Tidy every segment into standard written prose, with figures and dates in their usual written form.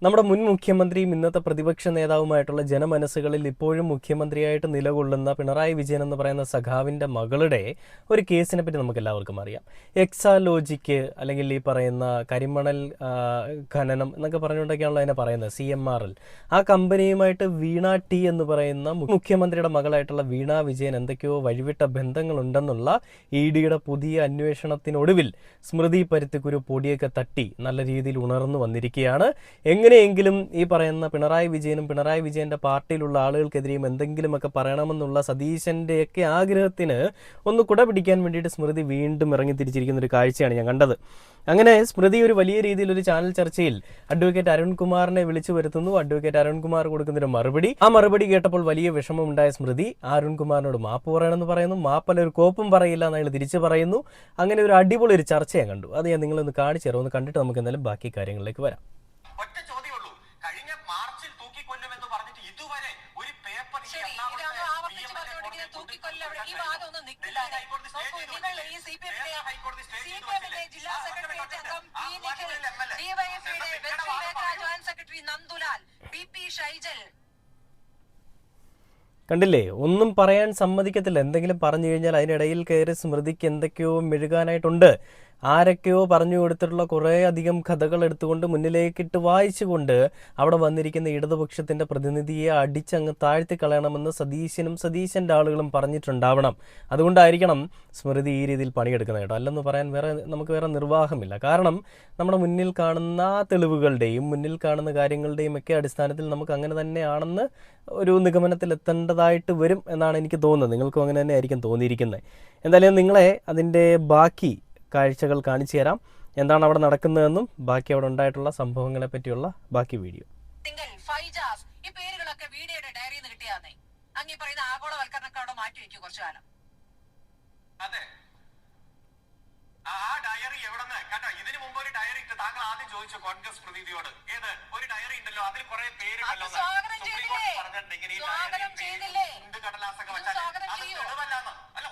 നമ്മുടെ മുൻ മുഖ്യമന്ത്രിയും ഇന്നത്തെ പ്രതിപക്ഷ നേതാവുമായിട്ടുള്ള ജനമനസ്സുകളിൽ ഇപ്പോഴും മുഖ്യമന്ത്രിയായിട്ട് നിലകൊള്ളുന്ന പിണറായി വിജയൻ എന്ന് പറയുന്ന സഖാവിൻ്റെ മകളുടെ ഒരു കേസിനെ പറ്റി നമുക്ക് എല്ലാവർക്കും അറിയാം. എക്സാലോജിക്ക് അല്ലെങ്കിൽ ഈ പറയുന്ന കരിമണൽ ഖനനം എന്നൊക്കെ പറഞ്ഞുകൊണ്ടൊക്കെയാണല്ലോ അതിനെ പറയുന്നത്, CMRL. ആ കമ്പനിയുമായിട്ട് വീണ ടി എന്ന് പറയുന്ന മുഖ്യമന്ത്രിയുടെ മകളായിട്ടുള്ള വീണ വിജയൻ എന്തൊക്കെയോ വഴിവിട്ട ബന്ധങ്ങളുണ്ടെന്നുള്ള EDയുടെ പുതിയ അന്വേഷണത്തിനൊടുവിൽ സ്മൃതി പരുത്തിക്കുരു പൊടിയൊക്കെ തട്ടി നല്ല രീതിയിൽ ഉണർന്നു വന്നിരിക്കുകയാണ്. എങ്ങനെയെങ്കിലും ഈ പറയുന്ന പിണറായി വിജയനും പിണറായി വിജയന്റെ പാർട്ടിയിലുള്ള ആളുകൾക്കെതിരെയും എന്തെങ്കിലുമൊക്കെ പറയണമെന്നുള്ള സതീശന്റെയൊക്കെ ആഗ്രഹത്തിന് ഒന്ന് കുട പിടിക്കാൻ വേണ്ടിയിട്ട് സ്മൃതി വീണ്ടും ഇറങ്ങി തിരിച്ചിരിക്കുന്ന ഒരു കാഴ്ചയാണ് ഞാൻ കണ്ടത്. അങ്ങനെ സ്മൃതി ഒരു വലിയ രീതിയിൽ ഒരു ചാനൽ ചർച്ചയിൽ അഡ്വക്കേറ്റ് അരുൺകുമാറിനെ വിളിച്ചു വരുത്തുന്നു. അഡ്വക്കേറ്റ് അരുൺകുമാർ കൊടുക്കുന്നൊരു മറുപടി, ആ മറുപടി കേട്ടപ്പോൾ വലിയ വിഷമമുണ്ടായ സ്മൃതി അരുൺകുമാറിനോട് മാപ്പ് പറയണമെന്ന് പറയുന്നു. മാപ്പല്ല, ഒരു കോപ്പും പറയില്ല എന്ന് അയാൾ തിരിച്ചു പറയുന്നു. അങ്ങനെ ഒരു അടിപൊളി ഒരു ചർച്ച ഞാൻ കണ്ടു. അത് ഞാൻ നിങ്ങളൊന്ന് കാണിച്ചു തരാം. ഒന്ന് കണ്ടിട്ട് നമുക്ക് എന്തായാലും ബാക്കി കാര്യങ്ങളിലേക്ക് വരാം. കണ്ടില്ലേ, ഒന്നും പറയാൻ സമ്മതിക്കത്തില്ല. എന്തെങ്കിലും പറഞ്ഞു കഴിഞ്ഞാൽ അതിനിടയിൽ കയറി സ്മൃതിക്ക് എന്തൊക്കെയോ മെഴുകാനായിട്ടുണ്ട്. ആരൊക്കെയോ പറഞ്ഞു കൊടുത്തിട്ടുള്ള കുറേ അധികം കഥകൾ എടുത്തുകൊണ്ട് മുന്നിലേക്കിട്ട് വായിച്ചുകൊണ്ട് അവിടെ വന്നിരിക്കുന്ന ഇടതുപക്ഷത്തിൻ്റെ പ്രതിനിധിയെ അടിച്ചങ്ങ് താഴ്ത്തി കളയണമെന്ന് സതീശൻ്റെ ആളുകളും പറഞ്ഞിട്ടുണ്ടാവണം. അതുകൊണ്ടായിരിക്കണം സ്മൃതി ഈ രീതിയിൽ പണിയെടുക്കുന്നത് കേട്ടോ. അല്ലെന്ന് പറയാൻ നമുക്ക് വേറെ നിർവാഹമില്ല. കാരണം നമ്മുടെ മുന്നിൽ കാണുന്ന തെളിവുകളുടെയും മുന്നിൽ കാണുന്ന കാര്യങ്ങളുടെയും ഒക്കെ അടിസ്ഥാനത്തിൽ നമുക്ക് അങ്ങനെ തന്നെയാണെന്ന് ഒരു നിഗമനത്തിൽ എത്തേണ്ടതായിട്ട് വരും എന്നാണ് എനിക്ക് തോന്നുന്നത്. നിങ്ങൾക്കും അങ്ങനെ തന്നെ ആയിരിക്കും തോന്നിയിരിക്കുന്നത്. എന്തായാലും നിങ്ങളെ അതിൻ്റെ ബാക്കി കാഴ്ചകൾ കാണിച്ചു തരാം. എന്താണ് അവിടെ നടക്കുന്നതെന്നും ബാക്കി അവിടെ ഉണ്ടായിട്ടുള്ള സംഭവങ്ങളെ പറ്റിയുള്ള ബാക്കി വീഡിയോ. ഈ പേരുകളൊക്കെ വീഡിയോയുടെ ഡയറിയിൽ നിന്ന് കിട്ടിയാന്നേ. അങ്ങ് പറയുന്ന ആഗോളവൽക്കരണമൊക്കെ അവിടെ മാറ്റി വെക്കും കുറച്ചു കാലം. അതെ, ആ ഡയറി എവിടെന്ന് കണ്ടോ? ഇതിനു മുമ്പ് ഒരു ഡയറി ഇട്ട് താങ്കൾ ആദ്യം ചോദിച്ചു കോൺഗ്രസ് പ്രതിനിധിയോട്, ഏത് ഒരു ഡയറി ഉണ്ടല്ലോ അതിൽ കുറെ പേരുണ്ടല്ലോ കടലാസൊക്കെ വെച്ചാൽ അല്ല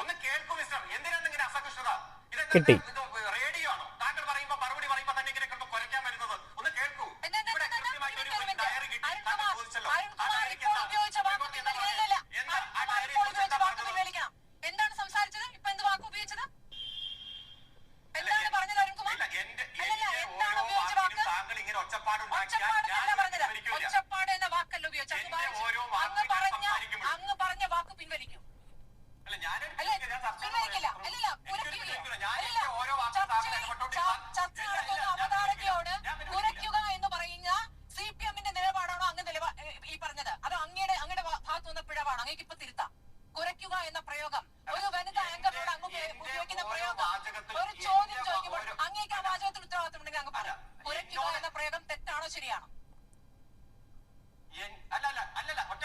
ഒന്ന് കേൾക്കൂ മിസ്റ്റർ, എന്തിനാണ് ഇങ്ങനെ അസഹിഷ്ണുത? കിട്ടി. റേഡിയോ ആണോ? താങ്കൾ പറയുമ്പോ മറുപടി പറയുമ്പോ തന്നെ ഇങ്ങനെ കുറയ്ക്കാൻ വരുന്നത്? ഒന്ന് കേൾക്കൂ. ഇവിടെ കൃത്യമായിട്ട് ഒരു ഡയറി കിട്ടി, താങ്കൾ ചോദിച്ചല്ലോ. എന്താണ് സംസാരിച്ചത്? ഇപ്പൊ എന്ത് വാക്ക് ഉപയോഗിച്ചത്? എന്താണ് പറഞ്ഞത് അരുൺകുമാർ? താങ്കൾ ഇങ്ങനെ ഒച്ചപ്പാട് ഒച്ചപ്പാട് എന്ന വാക്കല്ല ഉപയോഗിച്ചത്. അങ്ങ് പറഞ്ഞ വാക്ക് പിൻവലിക്കൂ. അവതാരകയോട് കുറയ്ക്കുക എന്ന് പറയുന്ന CPM-ന്റെ നിലപാടാണോ അങ്ങ് ഈ പറഞ്ഞത്? അതോ അങ്ങയുടെ ഭാഗത്ത് വന്ന പിഴവാണോ? അങ്ങേക്ക് ഇപ്പൊ തിരുത്താം. കുറയ്ക്കുക എന്ന പ്രയോഗം ഒരു വനിതാ ആങ്കറിനോട് അങ്ങ് ഉപയോഗിക്കുന്ന പ്രയോഗം, ഒരു ചോദ്യം ചോദിക്കുമ്പോൾ അങ്ങേക്ക് ആ വാചകത്തിൽ ഉത്തരവാദിത്തം ഉണ്ടെങ്കിൽ അങ്ങ് പറയാം. കുറയ്ക്കുക എന്ന പ്രയോഗം തെറ്റാണോ ശരിയാണോ? അല്ലല്ല, ഒറ്റ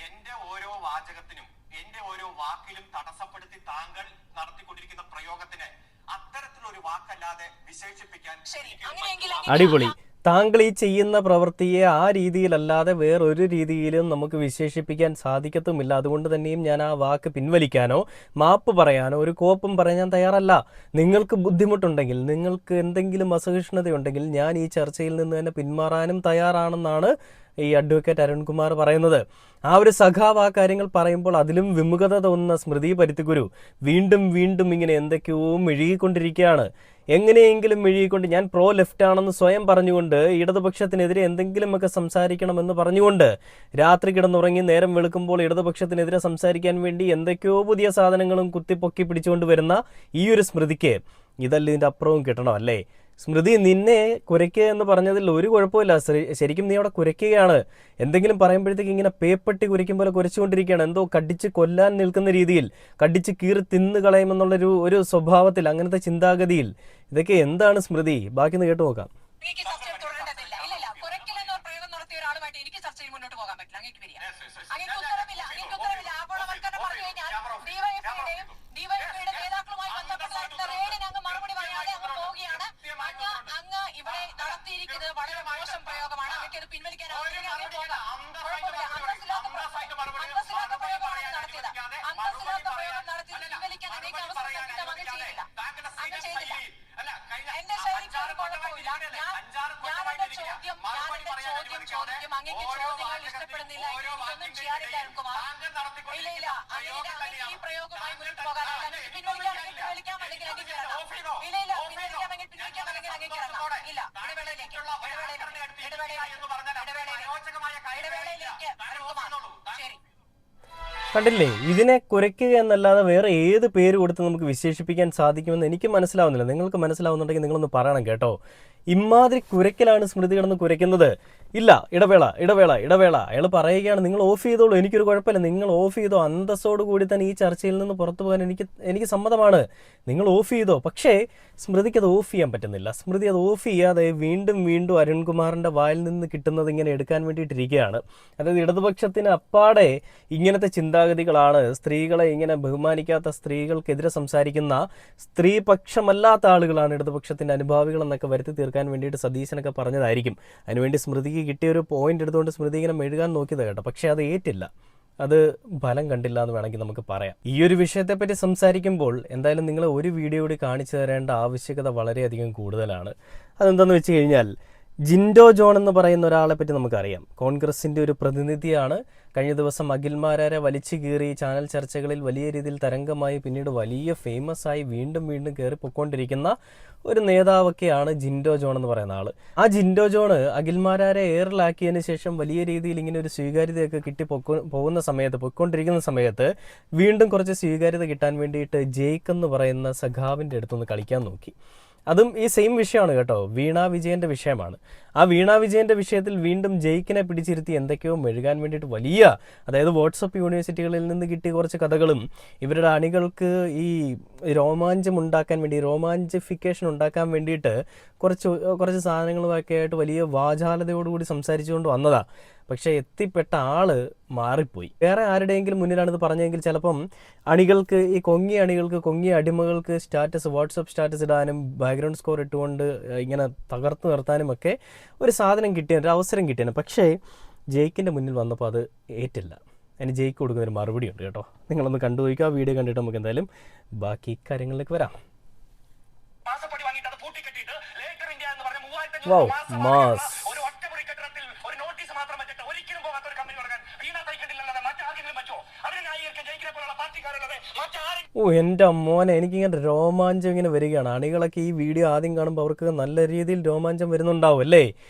എന്റെ ഓരോ വാചകത്തിനും എന്റെ ഓരോ വാക്കിലും തടസ്സപ്പെടുത്തി താങ്കൾ നടത്തിക്കൊണ്ടിരിക്കുന്ന പ്രയോഗത്തിന് അത്തരത്തിലൊരു വാക്കല്ലാതെ വിശേഷിപ്പിക്കാൻ അടിപൊളി. താങ്കൾ ഈ ചെയ്യുന്ന പ്രവൃത്തിയെ ആ രീതിയിലല്ലാതെ വേറൊരു രീതിയിലും നമുക്ക് വിശേഷിപ്പിക്കാൻ സാധിക്കത്തുമില്ല. അതുകൊണ്ട് തന്നെയും ഞാൻ ആ വാക്ക് പിൻവലിക്കാനോ മാപ്പ് പറയാനോ ഒരു കോപ്പും പറയാൻ ഞാൻ തയ്യാറല്ല. നിങ്ങൾക്ക് ബുദ്ധിമുട്ടുണ്ടെങ്കിൽ, നിങ്ങൾക്ക് എന്തെങ്കിലും അസഹിഷ്ണുതയുണ്ടെങ്കിൽ ഞാൻ ഈ ചർച്ചയിൽ നിന്ന് തന്നെ പിന്മാറാനും തയ്യാറാണെന്നാണ് ഈ അഡ്വക്കേറ്റ് അരുൺകുമാർ പറയുന്നത്. ആ ഒരു സഖാവ് ആ കാര്യങ്ങൾ പറയുമ്പോൾ അതിലും വിമുഖത തോന്നുന്ന സ്മൃതി പരുത്തിക്കുരു വീണ്ടും വീണ്ടും ഇങ്ങനെ എന്തൊക്കെയോ മെഴുകിക്കൊണ്ടിരിക്കുകയാണ്. എങ്ങനെയെങ്കിലും മെഴുകിക്കൊണ്ട് ഞാൻ പ്രോ ലെഫ്റ്റ് ആണെന്ന് സ്വയം പറഞ്ഞുകൊണ്ട് ഇടതുപക്ഷത്തിനെതിരെ എന്തെങ്കിലുമൊക്കെ സംസാരിക്കണമെന്ന് പറഞ്ഞുകൊണ്ട് രാത്രി കിടന്നുറങ്ങി നേരം വെളുക്കുമ്പോൾ ഇടതുപക്ഷത്തിനെതിരെ സംസാരിക്കാൻ വേണ്ടി എന്തൊക്കെയോ പുതിയ സാധനങ്ങളും കുത്തിപ്പൊക്കി പിടിച്ചുകൊണ്ട് വരുന്ന ഈ ഒരു സ്മൃതിക്ക് ഇതല്ല ഇതിൻ്റെ അപ്പുറവും കിട്ടണം അല്ലേ? സ്മൃതി, നിന്നെ കുരയ്ക്കുക എന്ന് പറഞ്ഞതിൽ ഒരു കുഴപ്പമില്ല. ശരിക്കും നീ അവിടെ കുരയ്ക്കുകയാണ്. എന്തെങ്കിലും പറയുമ്പോഴത്തേക്ക് ഇങ്ങനെ പേപ്പട്ടി കുരയ്ക്കും പോലെ കുരച്ചുകൊണ്ടിരിക്കുകയാണ്. എന്തോ കടിച്ച് കൊല്ലാൻ നിൽക്കുന്ന രീതിയിൽ, കടിച്ച് കീറി തിന്നു കളയുമെന്നുള്ളൊരു സ്വഭാവത്തിൽ, അങ്ങനത്തെ ചിന്താഗതിയിൽ. ഇതൊക്കെ എന്താണ് സ്മൃതി? ബാക്കി ഒന്ന് കേട്ടു നോക്കാം. വളരെ മോശം പ്രയോഗമാണ്. അവയ്ക്ക് അത് പിൻവലിക്കാൻ എന്റെ ശൈലിക്ക് ഒരു കുഴപ്പമില്ല. ഞാനെന്റെ മറുപടി പറയാൻ അനുവദിക്കാതെ ഓരോ വാചകത്തിലും ഈ പ്രയോഗമായി മുന്നോട്ട് പോകാൻ പിൻവലിക്കാം അല്ലെങ്കിൽ ശരി. കണ്ടില്ലേ, ഇതിനെ കുരയ്ക്കുക എന്നല്ലാതെ വേറെ ഏത് പേര് കൊടുത്ത് നമുക്ക് വിശേഷിപ്പിക്കാൻ സാധിക്കുമെന്ന് എനിക്ക് മനസ്സിലാവുന്നില്ല. നിങ്ങൾക്ക് മനസ്സിലാവുന്നുണ്ടെങ്കിൽ നിങ്ങളൊന്ന് പറയണം കേട്ടോ. ഇമാതിരി കുരയ്ക്കലാണ് സ്മൃതി കിടന്ന് കുരയ്ക്കുന്നത്. ഇല്ല, ഇടവേള ഇടവേള ഇടവേള. അയാൾ പറയുകയാണ് നിങ്ങൾ ഓഫ് ചെയ്തോളൂ, എനിക്കൊരു കുഴപ്പമില്ല, നിങ്ങൾ ഓഫ് ചെയ്തോ. അന്തസ്സോട് കൂടി തന്നെ ഈ ചർച്ചയിൽ നിന്ന് പുറത്തു പോകാൻ എനിക്ക് സമ്മതമാണ്, നിങ്ങൾ ഓഫ് ചെയ്തോ. പക്ഷേ സ്മൃതിക്ക് അത് ഓഫ് ചെയ്യാൻ പറ്റുന്നില്ല. സ്മൃതി അത് ഓഫ് ചെയ്യാതെ വീണ്ടും വീണ്ടും അരുൺകുമാറിൻ്റെ വായിൽ നിന്ന് കിട്ടുന്നത് ഇങ്ങനെ എടുക്കാൻ വേണ്ടിയിട്ടിരിക്കുകയാണ്. അതായത് ഇടതുപക്ഷത്തിന് അപ്പാടെ ഇങ്ങനത്തെ ചിന്താഗതികളാണ്. സ്ത്രീകളെ ഇങ്ങനെ ബഹുമാനിക്കാത്ത, സ്ത്രീകൾക്കെതിരെ സംസാരിക്കുന്ന, സ്ത്രീപക്ഷമല്ലാത്ത ആളുകളാണ് ഇടതുപക്ഷത്തിൻ്റെ അനുഭാവികളെന്നൊക്കെ വരുത്തി തീർക്കാൻ വേണ്ടിയിട്ട് സതീശനൊക്കെ പറഞ്ഞതായിരിക്കും. അതിനുവേണ്ടി സ്മൃതിക്ക് കിട്ടിയൊരു പോയിന്റ് എടുത്തുകൊണ്ട് സ്മൃതി ഇങ്ങനെ മെഴുകാൻ നോക്കിയത് കേട്ടോ. പക്ഷേ അത് ഏറ്റില്ല, അത് ഫലം കണ്ടില്ല എന്ന് വേണമെങ്കിൽ നമുക്ക് പറയാം. ഈ ഒരു വിഷയത്തെപ്പറ്റി സംസാരിക്കുമ്പോൾ എന്തായാലും നിങ്ങളെ ഒരു വീഡിയോ കൂടി കാണിച്ചു തരേണ്ട ആവശ്യകത വളരെയധികം കൂടുതലാണ്. അതെന്താണെന്ന് വെച്ച് കഴിഞ്ഞാൽ, ജിൻഡോ ജോൺ എന്ന് പറയുന്ന ഒരാളെ പറ്റി നമുക്കറിയാം. കോൺഗ്രസിൻ്റെ ഒരു പ്രതിനിധിയാണ്. കഴിഞ്ഞ ദിവസം അഖിൽമാരാരെ വലിച്ചു കീറി ചാനൽ ചർച്ചകളിൽ വലിയ രീതിയിൽ തരംഗമായി പിന്നീട് വലിയ ഫേമസ് ആയി വീണ്ടും വീണ്ടും കയറി പൊയ്ക്കൊണ്ടിരിക്കുന്ന ഒരു നേതാവൊക്കെയാണ് ജിൻഡോ ജോൺ എന്ന് പറയുന്ന ആൾ. ആ ജിൻഡോ ജോൺ അഖിൽമാരാരെ എയറിലാക്കിയതിന് ശേഷം വലിയ രീതിയിൽ ഇങ്ങനെ ഒരു സ്വീകാര്യതയൊക്കെ കിട്ടി പൊയ്ക്കൊണ്ടിരിക്കുന്ന സമയത്ത് വീണ്ടും കുറച്ച് സ്വീകാര്യത കിട്ടാൻ വേണ്ടിയിട്ട് ജെയ്ക്ക് എന്ന് പറയുന്ന സഖാവിൻ്റെ അടുത്തൊന്ന് കളിക്കാൻ നോക്കി. അതും ഈ സെയിം വിഷയമാണ് കേട്ടോ, വീണ വിജയൻ്റെ വിഷയമാണ്. ആ വീണ വിജയൻ്റെ വിഷയത്തിൽ വീണ്ടും ജെയ്ക്കിനെ പിടിച്ചിരുത്തി എന്തൊക്കെയോ മെഴുകാൻ വേണ്ടിയിട്ട് വലിയ, അതായത് വാട്സപ്പ് യൂണിവേഴ്സിറ്റികളിൽ നിന്ന് കിട്ടിയ കുറച്ച് കഥകളും ഇവരുടെ അണികൾക്ക് ഈ രോമാഞ്ചം ഉണ്ടാക്കാൻ വേണ്ടി, റൊമാൻറ്റിഫിക്കേഷൻ ഉണ്ടാക്കാൻ വേണ്ടിയിട്ട് കുറച്ച് സാധനങ്ങളുമൊക്കെ ആയിട്ട് വലിയ വാചാലതയോടുകൂടി സംസാരിച്ചുകൊണ്ട് വന്നതാണ്. പക്ഷേ എത്തിപ്പെട്ട ആള് മാറിപ്പോയി. വേറെ ആരുടെയെങ്കിലും മുന്നിലാണിത് പറഞ്ഞെങ്കിൽ ചിലപ്പം അണികൾക്ക്, ഈ കൊങ്ങിയ അടിമകൾക്ക് വാട്സപ്പ് സ്റ്റാറ്റസ് ഇടാനും ബാക്ക്ഗ്രൗണ്ട് സ്കോർ ഇട്ടുകൊണ്ട് ഇങ്ങനെ തകർത്ത് നിർത്താനും ഒക്കെ ഒരു അവസരം കിട്ടിയാണ്. പക്ഷേ ജെയ്ക്കിൻ്റെ മുന്നിൽ വന്നപ്പോൾ അത് ഏറ്റില്ല. അതിന് ജെയ്ക്ക് കൊടുക്കുന്നൊരു മറുപടി ഉണ്ട് കേട്ടോ. നിങ്ങളൊന്ന് കണ്ടുപോയിക്കുക. ആ വീഡിയോ കണ്ടിട്ട് നമുക്ക് എന്തായാലും ബാക്കി കാര്യങ്ങളിലേക്ക് വരാം. Wow, mass. എൻ്റെ മോനെ, എനിക്കിങ്ങനെ രോമാഞ്ചം ഇങ്ങനെ വരികയാണ്. അണികളൊക്കെ ഈ വീഡിയോ ആദ്യം കാണുമ്പോൾ അവർക്ക് നല്ല രീതിയിൽ രോമാഞ്ചം വരുന്നുണ്ടാവും അല്ലേ.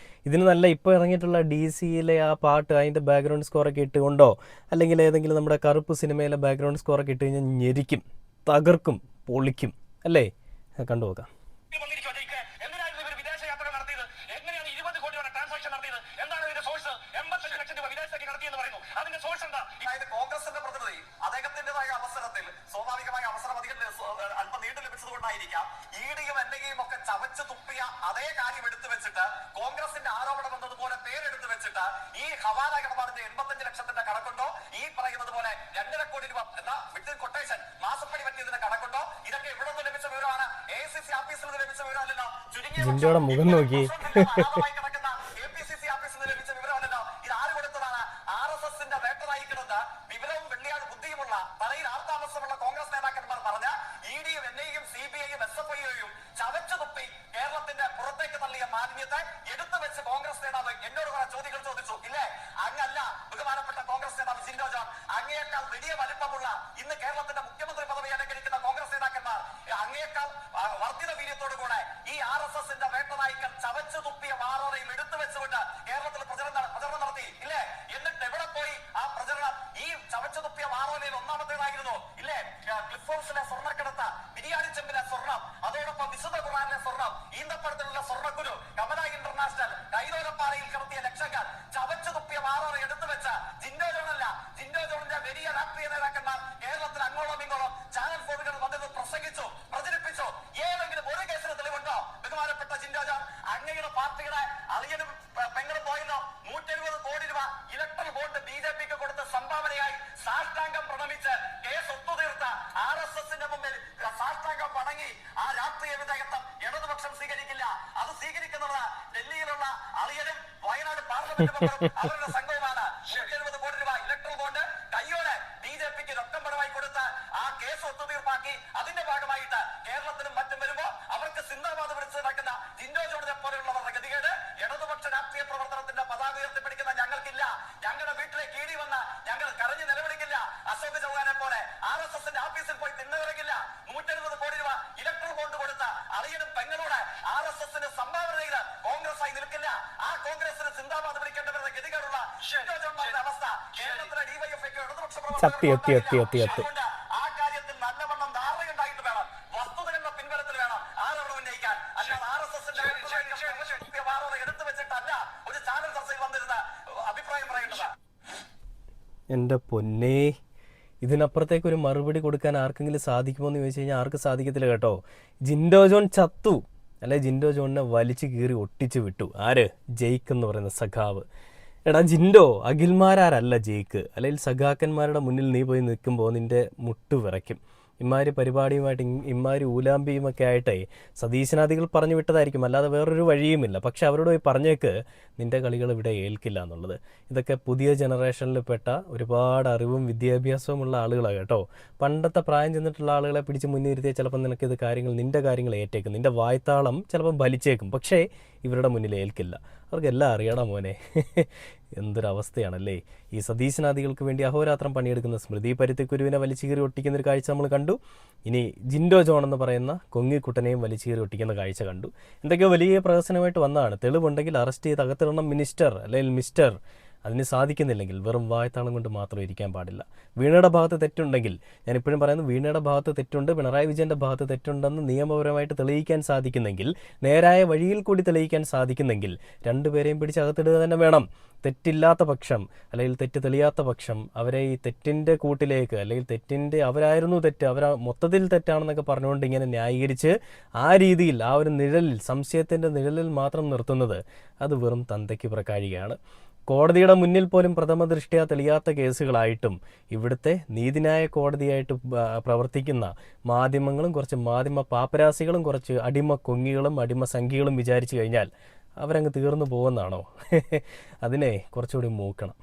ഇതിന് നല്ല ഇപ്പോൾ ഇറങ്ങിയിട്ടുള്ള DC-യിലെ ആ പാട്ട്, അതിൻ്റെ ബാക്ക്ഗ്രൗണ്ട് സ്കോറൊക്കെ ഇട്ടുകൊണ്ടോ, അല്ലെങ്കിൽ ഏതെങ്കിലും നമ്മുടെ കറുപ്പ് സിനിമയിലെ ബാക്ക്ഗ്രൗണ്ട് സ്കോറൊക്കെ ഇട്ട് കഴിഞ്ഞാൽ ഞെരിക്കും, തകർക്കും, പൊളിക്കും അല്ലേ. കണ്ടുപോക്കാം. ഇഡിയും എൻഐയും ഒക്കെ ചവച്ചു തുപ്പിയ അതേ കാര്യം എടുത്തു വെച്ചിട്ട്, കോൺഗ്രസിന്റെ ആരോപണം എന്നതുപോലെ പേരെടുത്ത് വെച്ചിട്ട് ഈ ഹവാല ഇടപാടിന്റെ 85 ലക്ഷത്തിന്റെ കണക്കുണ്ടോ, ഈ പറയുന്നത് പോലെ 2.5 കോടി രൂപ എന്താ വിത്തിൻ കൊട്ടേഷൻ മാസപ്പടി പറ്റിയതിന്റെ കണക്കുണ്ടോ, ഇതൊക്കെ ഇവിടെ നിന്ന് ലഭിച്ച വിവരമാണ്. ACC ആഫീസിൽ നിന്ന് ലഭിച്ച വിവരമല്ലല്ലോ. ജിൻഡോയുടെ മുഖം നോക്കി. കിടക്കുന്ന APCC ആഫീസിൽ നിന്ന് ലഭിച്ച വിവരമല്ലല്ലോ. ഇത് ആര് കൊടുത്തതാണ്? RSSന്റെ വേട്ടനായി കിടന്ന് വിവരവും വെള്ളിയാട് ബുദ്ധിയുമുള്ള തലയിൽ ആർത്താമസമുള്ള കോൺഗ്രസ് നേതാക്കന്മാർ പറഞ്ഞ ഇഡിയും എൻഐയും CBIയും SFIയും ചവച്ചു തുപ്പി കേരളത്തിന്റെ പുറത്തേക്ക് തള്ളിയ മാലിന്യത്തെ എടുത്തു വെച്ച് കോൺഗ്രസ് നേതാവ് എന്നോട് കുറെ ചോദ്യങ്ങൾ ചോദിച്ചു. ഇല്ലേ, അങ്ങല്ല ബഹുമാനപ്പെട്ട കോൺഗ്രസ് നേതാവ് ജിൻഡോ ജോൺ, അങ്ങേയേക്കാൾ വലിയ വലിപ്പമുള്ള ഇന്ന് കേരളത്തിന്റെ മുഖ്യമന്ത്രി പദവി അലങ്കരിക്കുന്ന കോൺഗ്രസ് നേതാക്കന്മാർ അങ്ങേയേക്കാൾ വർദ്ധിത വീര്യത്തോടുകൂടെ ഈ RSSന്റെ വേട്ടനായ്ക്കൾ ചവച്ചു തുപ്പിയ വാറോറയും എടുത്തു വെച്ചുകൊണ്ട് കേരളത്തിൽ പ്രചരണം നടത്തി. ഇല്ലേ, എന്നിട്ട് എവിടെ പോയി ആ പ്രചരണം? ഈ ചവച്ചു തുപ്പിയ വാറോലയിൽ ഒന്നാമത്തേതായിരുന്നു ഇല്ലേ ക്ലിഫ് ഹൗസിലെ സ്വർണ്ണക്കടത്ത്, ബിരിയാണി ചെമ്പിലെ സ്വർണം, അതോടൊപ്പം വിശുദ്ധ ഖുർആനിലെ സ്വർണം, ഈന്തപ്പഴത്തിലുള്ള സ്വർണ്ണക്കുരു, കമല ഇന്റർനാഷണൽ, കൈതോലപ്പാറയിൽ കിടത്തിയ ലക്ഷങ്ങൾ ചവച്ചു തുപ്പിയ വാറോറ എടുത്തു വെച്ച് ജിൻഡോ ജോണല്ല, ജിൻഡോ ജോണിന്റെ വലിയ രാഷ്ട്രീയ നേതാക്കന്മാർ കേരളത്തിൽ അങ്ങോളം ഇങ്ങോളം ചാനൽ ഫോണുകൾ വന്നത് പ്രസംഗിച്ചു, പ്രചരിപ്പിച്ചു. ഏതെങ്കിലും ഒരു കേസിന് തെളിവുണ്ടോ? ബഹുമാനപ്പെട്ട ജിൻഡോ ജോൺ, അങ്ങയുടെ പാർട്ടിയുടെ അളിയനും പെങ്ങളും പോയല്ലോ 170 കോടി രൂപ ഇലക്ട്രൽ ബോണ്ട് BJPക്ക് കൊടുത്ത് സംഭാവനയായി സാഷ്ടാംഗം പ്രണമിച്ച് കേസ് ഒത്തുതീർത്ത RSSന്റെ മുമ്പിൽ സാഷ്ടാംഗം വണങ്ങി ആ രാഷ്ട്രീയ വിധേയത്വം ഇടതുപക്ഷം സ്വീകരിക്കില്ല. അത് സ്വീകരിക്കുന്നത് ഡൽഹിയിലുള്ള അളിയനും വയനാട് പാർലമെന്റ് മെമ്പറും അവരുടെ സംഘവുമാണ്. 170 കോടി രൂപ ഇലക്ട്രൽ ബോണ്ട് കയ്യോടെ BJPക്ക് രൊക്കംപടമായി കൊടുത്ത് ആ കേസ് ഒത്തുതീർപ്പാക്കി. അതിന്റെ ഭാഗമായിട്ട് കേരളത്തിലും മറ്റും വരുമ്പോ അവർക്ക് സിന്ദാബാദ് വിളിച്ച് നടക്കുന്ന ജിൻഡോ ജോണിനെ പോലെയുള്ളവരുടെ ഗതികേട് ഇടതുപക്ഷ രാഷ്ട്രീയ പ്രവർത്തനത്തിന്റെ പതാക ഉയർത്തിപ്പിടിക്കുന്ന ഞങ്ങൾക്കില്ല. ഞങ്ങളുടെ വീട്ടിലെ കീഴി വന്ന ഞങ്ങൾ കരഞ്ഞു നിലവിളിക്കില്ല. അശോക് ചൗഹാനെ പോലെ RSSന്റെ ഓഫീസിൽ പോയി തിന്നുകിറങ്ങില്ല. 170 കോടി രൂപ ഇലക്ട്രൽ ബോണ്ട് കൊടുത്ത അളിയനും പെങ്ങളോട് RSSന് സംഭാവന ചെയ്ത് കോൺഗ്രസ് ആയി നിൽക്കില്ല. ആ കോൺഗ്രസിന് സിന്ദാബാദ് വിളിക്കേണ്ടവരുടെ ഗതികളുള്ള അവസ്ഥ കേരളത്തിലെ ഡിവൈഎഫ്ഐക്ക് ഇടതുപക്ഷ പ്രവർത്തകർ ആ കാര്യത്തിൽ നല്ലവണ്ണം ധാരണയുണ്ടായിട്ട് വേണം, വസ്തുതകളുടെ പിൻബലത്തിൽ വേണം ആരോപണം ഉന്നയിക്കാൻ. അല്ലാതെ RSSന്റെ എടുത്തു വെച്ചിട്ടല്ല ഒരു ചാനൽ ചർച്ചയിൽ വന്നിരുന്ന അഭിപ്രായം പറയുന്നത്. എൻ്റെ പൊന്നേ, ഇതിനപ്പുറത്തേക്ക് ഒരു മറുപടി കൊടുക്കാൻ ആർക്കെങ്കിലും സാധിക്കുമോ എന്ന് ചോദിച്ചു കഴിഞ്ഞാൽ ആർക്കും സാധിക്കത്തില്ല കേട്ടോ. ജിൻഡോ ജോൺ ചത്തു, അല്ലെ ജിൻഡോ ജോണിനെ വലിച്ചു കീറി ഒട്ടിച്ചു വിട്ടു. ആര്? ജയിക്ക് എന്ന് പറയുന്ന സഖാവ്. എടാ ജിൻഡോ, അഖിൽമാരല്ല ജയിക്ക്. അല്ലെങ്കിൽ സഖാക്കന്മാരുടെ മുന്നിൽ നീ പോയി നിൽക്കുമ്പോൾ നിൻ്റെ മുട്ട് വിറയ്ക്കും. ഇമാതിരി പരിപാടിയുമായിട്ട് ഇമാതിരി ഊലാമ്പിയുമൊക്കെ ആയിട്ടേ സതീശനാദികൾ പറഞ്ഞു വിട്ടതായിരിക്കും, അല്ലാതെ വേറൊരു വഴിയുമില്ല. പക്ഷെ അവരോട് പോയി പറഞ്ഞേക്ക് നിൻ്റെ കളികൾ ഇവിടെ ഏൽക്കില്ല എന്നുള്ളത്. ഇതൊക്കെ പുതിയ ജനറേഷനിൽ പെട്ട ഒരുപാട് അറിവും വിദ്യാഭ്യാസവും ഉള്ള ആളുകളാണ് കേട്ടോ. പണ്ടത്തെ പ്രായം ചെന്നിട്ടുള്ള ആളുകളെ പിടിച്ച് മുന്നിരുത്തിയാൽ ചിലപ്പോൾ നിനക്ക് ഇത് നിൻ്റെ കാര്യങ്ങൾ ഏറ്റേക്കും, നിൻ്റെ വായ്ത്താളം ചിലപ്പോൾ വലിച്ചേക്കും. പക്ഷേ ഇവരുടെ മുന്നിൽ ഏൽക്കില്ല. അവർക്കെല്ലാം അറിയണം മോനെ. എന്തൊരവസ്ഥയാണല്ലേ. ഈ സതീശനാദികൾക്ക് വേണ്ടി അഹോരാത്രം പണിയെടുക്കുന്ന സ്മൃതി പരുത്തിക്കുരുവിനെ വലിച്ചുകീറി ഒട്ടിക്കുന്നൊരു കാഴ്ച നമ്മൾ കണ്ടു. ഇനി ജിൻഡോ ജോൺ എന്ന് പറയുന്ന കൊങ്ങിക്കുട്ടനെയും വലിച്ചുകീറി ഒട്ടിക്കുന്ന കാഴ്ച കണ്ടു. എന്തൊക്കെയോ വലിയ പ്രഹസനമായിട്ട് വന്നതാണ്. തെളിവുണ്ടെങ്കിൽ അറസ്റ്റ് ചെയ്ത് അകത്തിടണം മിനിസ്റ്റർ അല്ലെങ്കിൽ മിസ്റ്റർ. അതിന് സാധിക്കുന്നില്ലെങ്കിൽ വെറും വായ്ത്താളം കൊണ്ട് മാത്രം ഇരിക്കാൻ പാടില്ല. വീണയുടെ ഭാഗത്ത് തെറ്റുണ്ടെങ്കിൽ, ഞാൻ ഇപ്പോഴും പറയുന്നത് വീണയുടെ ഭാഗത്ത് തെറ്റുണ്ട്, പിണറായി വിജയൻ്റെ ഭാഗത്ത് തെറ്റുണ്ടെന്ന് നിയമപരമായിട്ട് തെളിയിക്കാൻ സാധിക്കുന്നെങ്കിൽ, നേരായ വഴിയിൽ കൂടി തെളിയിക്കാൻ സാധിക്കുന്നെങ്കിൽ രണ്ടുപേരെയും പിടിച്ച് അകത്തിടുക തന്നെ വേണം. തെറ്റില്ലാത്ത പക്ഷം അല്ലെങ്കിൽ തെറ്റ് തെളിയാത്ത പക്ഷം അവരെ ഈ തെറ്റിൻ്റെ കൂട്ടിലേക്ക്, അല്ലെങ്കിൽ തെറ്റിൻ്റെ അവരായിരുന്നു തെറ്റ്, മൊത്തത്തിൽ തെറ്റാണെന്നൊക്കെ പറഞ്ഞുകൊണ്ട് ഇങ്ങനെ ന്യായീകരിച്ച് ആ രീതിയിൽ ആ ഒരു നിഴലിൽ, സംശയത്തിൻ്റെ നിഴലിൽ മാത്രം നിർത്തുന്നത് അത് വെറും തന്തയ്ക്ക് പ്രകാരികയാണ്. കോടതിയുടെ മുന്നിൽ പോലും പ്രഥമ ദൃഷ്ട്യാ തെളിയാത്ത കേസുകളായിട്ടും ഇവിടുത്തെ നീതിന്യായ കോടതിയായിട്ട് പ്രവർത്തിക്കുന്ന മാധ്യമങ്ങളും കുറച്ച് മാധ്യമ പാപ്പരാസികളും കുറച്ച് അടിമ കൊങ്ങികളും അടിമ സംഖ്യകളും വിചാരിച്ചു കഴിഞ്ഞാൽ അവരങ്ങ് തീർന്നു പോകുന്നതാണോ? അതിനെ കുറച്ചുകൂടി മൂക്കണം.